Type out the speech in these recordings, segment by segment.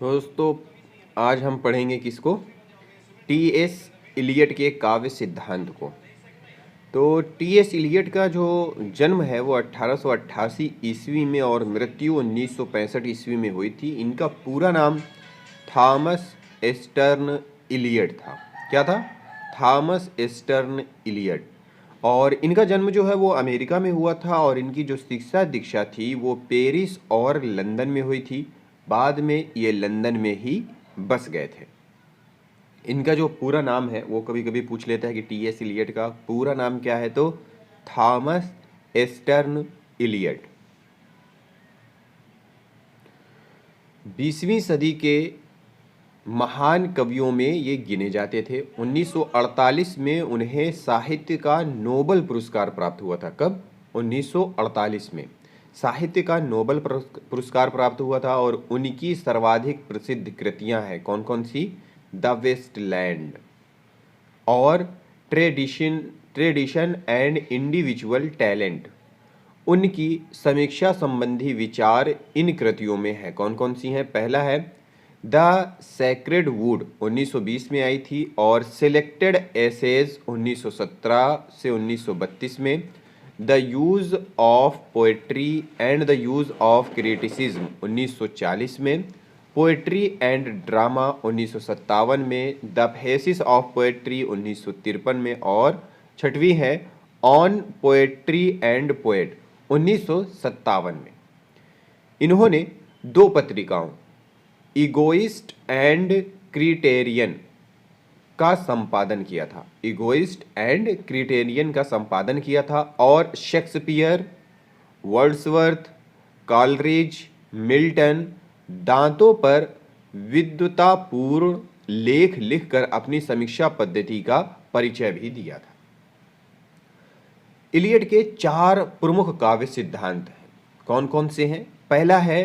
दोस्तों, आज हम पढ़ेंगे किसको? टी.एस. इलियट के काव्य सिद्धांत को। तो टी.एस. इलियट का जो जन्म है वो 1888 ईस्वी में और मृत्यु 1965 ईस्वी में हुई थी। इनका पूरा नाम थॉमस एस्टर्न इलियट था। क्या था? Thomas Stearns Eliot. और इनका जन्म जो है वो अमेरिका में हुआ था और इनकी जो शिक्षा दीक्षा थी वो पेरिस और लंदन में हुई थी। बाद में ये लंदन में ही बस गए थे। इनका जो पूरा नाम है वो कभी कभी पूछ लेता है कि टी.एस. इलियट का पूरा नाम क्या है, तो थॉमस एस्टर्न इलियट। 20वीं सदी के महान कवियों में ये गिने जाते थे। 1948 में उन्हें साहित्य का नोबेल पुरस्कार प्राप्त हुआ था। कब? 1948 में साहित्य का नोबेल पुरस्कार प्राप्त हुआ था। और उनकी सर्वाधिक प्रसिद्ध कृतियां हैं कौन कौन सी? द वेस्टलैंड और ट्रेडिशन एंड इंडिविजुअल टैलेंट। उनकी समीक्षा संबंधी विचार इन कृतियों में है। कौन कौन सी हैं? पहला है द सैक्रेड वुड, 1920 में आई थी। और सिलेक्टेड एसेज 1917 से 1932 में। The use of poetry and the use of criticism 1940 में। पोएट्री एंड ड्रामा 1957 में। द फेसिस ऑफ पोएट्री 1953 में। और छठवीं है ऑन पोएट्री एंड पोएट 1957 में। इन्होंने दो पत्रिकाओं इगोइस्ट एंड क्रिटेरियन का संपादन किया था। इगोइस्ट एंड क्रिटेरियन का संपादन किया था। और शेक्सपियर, वर्ड्सवर्थ, कॉलरिज, मिल्टन दांतों पर विद्वतापूर्ण लेख लिखकर अपनी समीक्षा पद्धति का परिचय भी दिया था। इलियट के 4 प्रमुख काव्य सिद्धांत हैं। कौन कौन से हैं? पहला है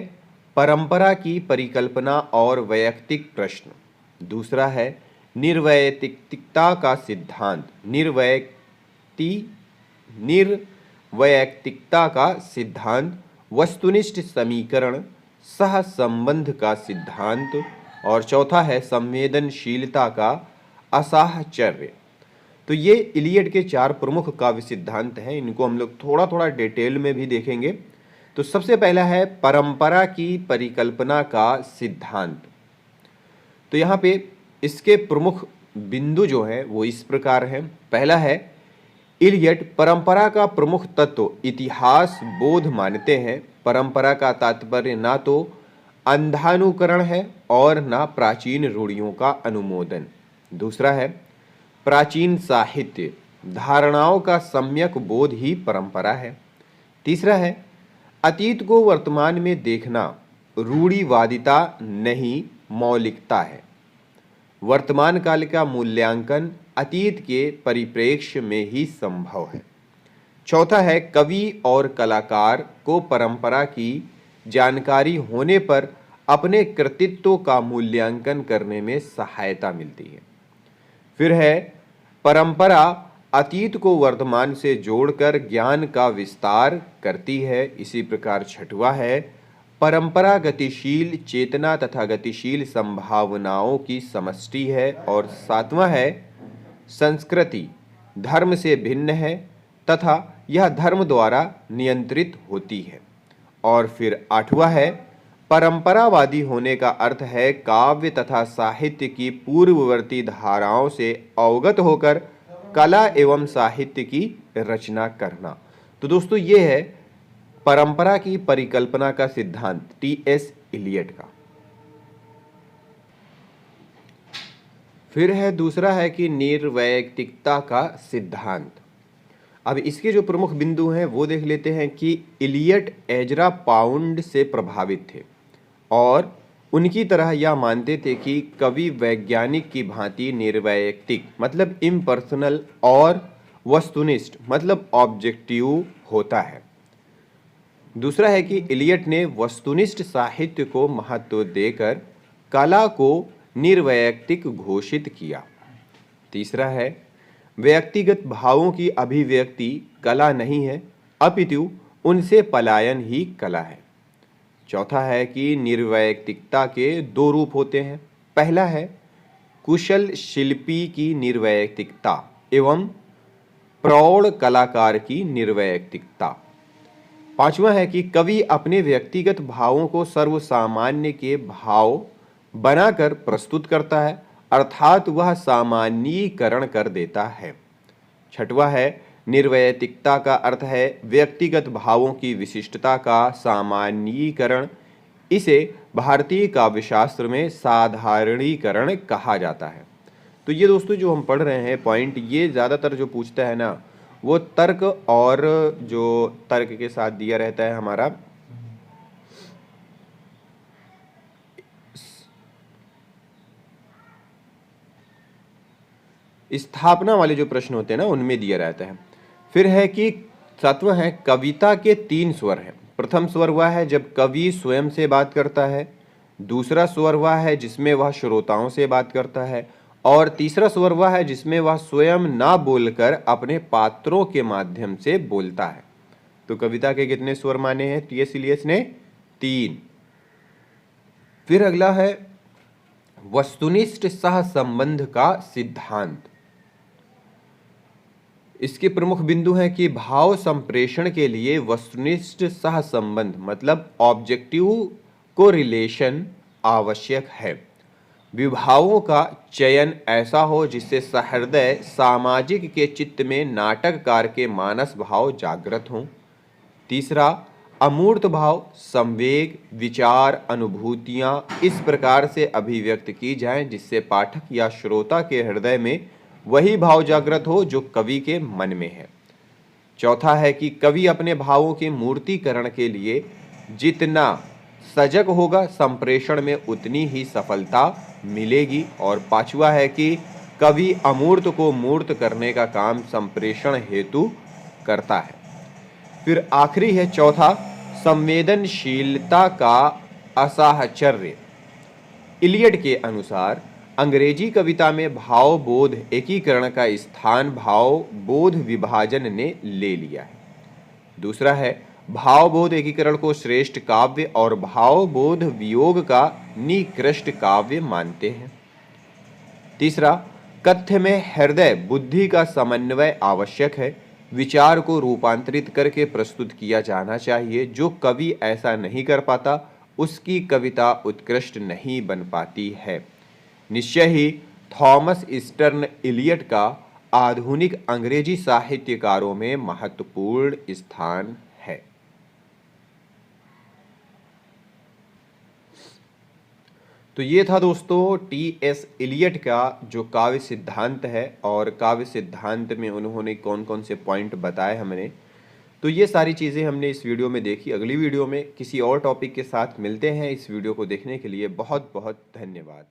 परंपरा की परिकल्पना और वैयक्तिक प्रश्न। दूसरा है निर्वैयक्तिकता का सिद्धांत। निर्वैयक्तिकता का सिद्धांत, वस्तुनिष्ठ समीकरण, सह संबंध का सिद्धांत। और चौथा है संवेदनशीलता का असाहचर्य। तो ये इलियट के 4 प्रमुख काव्य सिद्धांत हैं। इनको हम लोग थोड़ा थोड़ा डिटेल में भी देखेंगे। तो सबसे पहला है परंपरा की परिकल्पना का सिद्धांत। तो यहाँ पे इसके प्रमुख बिंदु जो हैं वो इस प्रकार हैं। पहला है इलियट परंपरा का प्रमुख तत्व इतिहास बोध मानते हैं। परंपरा का तात्पर्य ना तो अंधानुकरण है और ना प्राचीन रूढ़ियों का अनुमोदन। दूसरा है प्राचीन साहित्य धारणाओं का सम्यक बोध ही परंपरा है। तीसरा है अतीत को वर्तमान में देखना रूढ़िवादिता नहीं मौलिकता है। वर्तमान काल का मूल्यांकन अतीत के परिप्रेक्ष्य में ही संभव है। चौथा है कवि और कलाकार को परंपरा की जानकारी होने पर अपने कृतित्व का मूल्यांकन करने में सहायता मिलती है। फिर है परंपरा अतीत को वर्तमान से जोड़कर ज्ञान का विस्तार करती है। इसी प्रकार छठवां है परंपरा गतिशील चेतना तथा गतिशील संभावनाओं की समष्टि है। और सातवां है संस्कृति धर्म से भिन्न है तथा यह धर्म द्वारा नियंत्रित होती है। और फिर आठवां है परंपरावादी होने का अर्थ है काव्य तथा साहित्य की पूर्ववर्ती धाराओं से अवगत होकर कला एवं साहित्य की रचना करना। तो दोस्तों ये है परंपरा की परिकल्पना का सिद्धांत टी.एस. इलियट का। फिर है दूसरा है कि निर्वैयक्तिकता का सिद्धांत। अब इसके जो प्रमुख बिंदु हैं वो देख लेते हैं कि इलियट एजरा पाउंड से प्रभावित थे और उनकी तरह यह मानते थे कि कवि वैज्ञानिक की भांति निर्वैयक्तिक मतलब इम्पर्सनल और वस्तुनिष्ठ मतलब ऑब्जेक्टिव होता है। दूसरा है कि इलियट ने वस्तुनिष्ठ साहित्य को महत्व देकर कला को निर्वैयक्तिक घोषित किया। तीसरा है व्यक्तिगत भावों की अभिव्यक्ति कला नहीं है, अपितु उनसे पलायन ही कला है। चौथा है कि निर्वैयक्तिकता के दो रूप होते हैं। पहला है कुशल शिल्पी की निर्वैयक्तिकता एवं प्रौढ़ कलाकार की निर्वैयक्तिकता। पांचवा है कि कवि अपने व्यक्तिगत भावों को सर्वसामान्य के भाव बनाकर प्रस्तुत करता है, अर्थात वह सामान्यीकरण कर देता है। छठवा है निर्वैयक्तिकता का अर्थ है व्यक्तिगत भावों की विशिष्टता का सामान्यीकरण। इसे भारतीय काव्यशास्त्र में साधारणीकरण कहा जाता है। तो ये दोस्तों जो हम पढ़ रहे हैं पॉइंट, ये ज़्यादातर जो पूछता है ना वो तर्क और जो तर्क के साथ दिया रहता है हमारा स्थापना वाले जो प्रश्न होते हैं ना उनमें दिया रहता है। फिर है कि सातवां है कविता के तीन स्वर हैं। प्रथम स्वर वह है जब कवि स्वयं से बात करता है, दूसरा स्वर वह है जिसमें वह श्रोताओं से बात करता है, और तीसरा स्वर वह है जिसमें वह स्वयं ना बोलकर अपने पात्रों के माध्यम से बोलता है। तो कविता के कितने स्वर माने हैं टी.एस. इलियट ने? 3। फिर अगला है वस्तुनिष्ठ सहसंबंध का सिद्धांत। इसके प्रमुख बिंदु हैं कि भाव संप्रेषण के लिए वस्तुनिष्ठ सहसंबंध मतलब ऑब्जेक्टिव कोरिलेशन आवश्यक है। विभावों का चयन ऐसा हो जिससे सहृदय सामाजिक के चित्त में नाटककार के मानस भाव जागृत हों। तीसरा, अमूर्त भाव, संवेग, विचार, अनुभूतियां इस प्रकार से अभिव्यक्त की जाएं जिससे पाठक या श्रोता के हृदय में वही भाव जागृत हो जो कवि के मन में है। चौथा है कि कवि अपने भावों के मूर्तिकरण के लिए जितना सजग होगा संप्रेषण में उतनी ही सफलता मिलेगी। और पांचवा है कि कवि अमूर्त को मूर्त करने का काम संप्रेषण हेतु करता है। फिर आखिरी है चौथा, संवेदनशीलता का असाहचर्य। इलियट के अनुसार अंग्रेजी कविता में भाव बोध एकीकरण का स्थान भाव बोध विभाजन ने ले लिया है। दूसरा है भाव बोध एकीकरण को श्रेष्ठ काव्य और भाव बोध वियोग का निकृष्ट काव्य मानते हैं। तीसरा, कथ्य में हृदय बुद्धि का समन्वय आवश्यक है। विचार को रूपांतरित करके प्रस्तुत किया जाना चाहिए। जो कवि ऐसा नहीं कर पाता उसकी कविता उत्कृष्ट नहीं बन पाती है। निश्चय ही थॉमस ईस्टर्न इलियट का आधुनिक अंग्रेजी साहित्यकारों में महत्वपूर्ण स्थान है। तो ये था दोस्तों टी.एस. इलियट का जो काव्य सिद्धांत है, और काव्य सिद्धांत में उन्होंने कौन कौन से पॉइंट बताए हमने। तो ये सारी चीज़ें हमने इस वीडियो में देखी। अगली वीडियो में किसी और टॉपिक के साथ मिलते हैं। इस वीडियो को देखने के लिए बहुत बहुत धन्यवाद।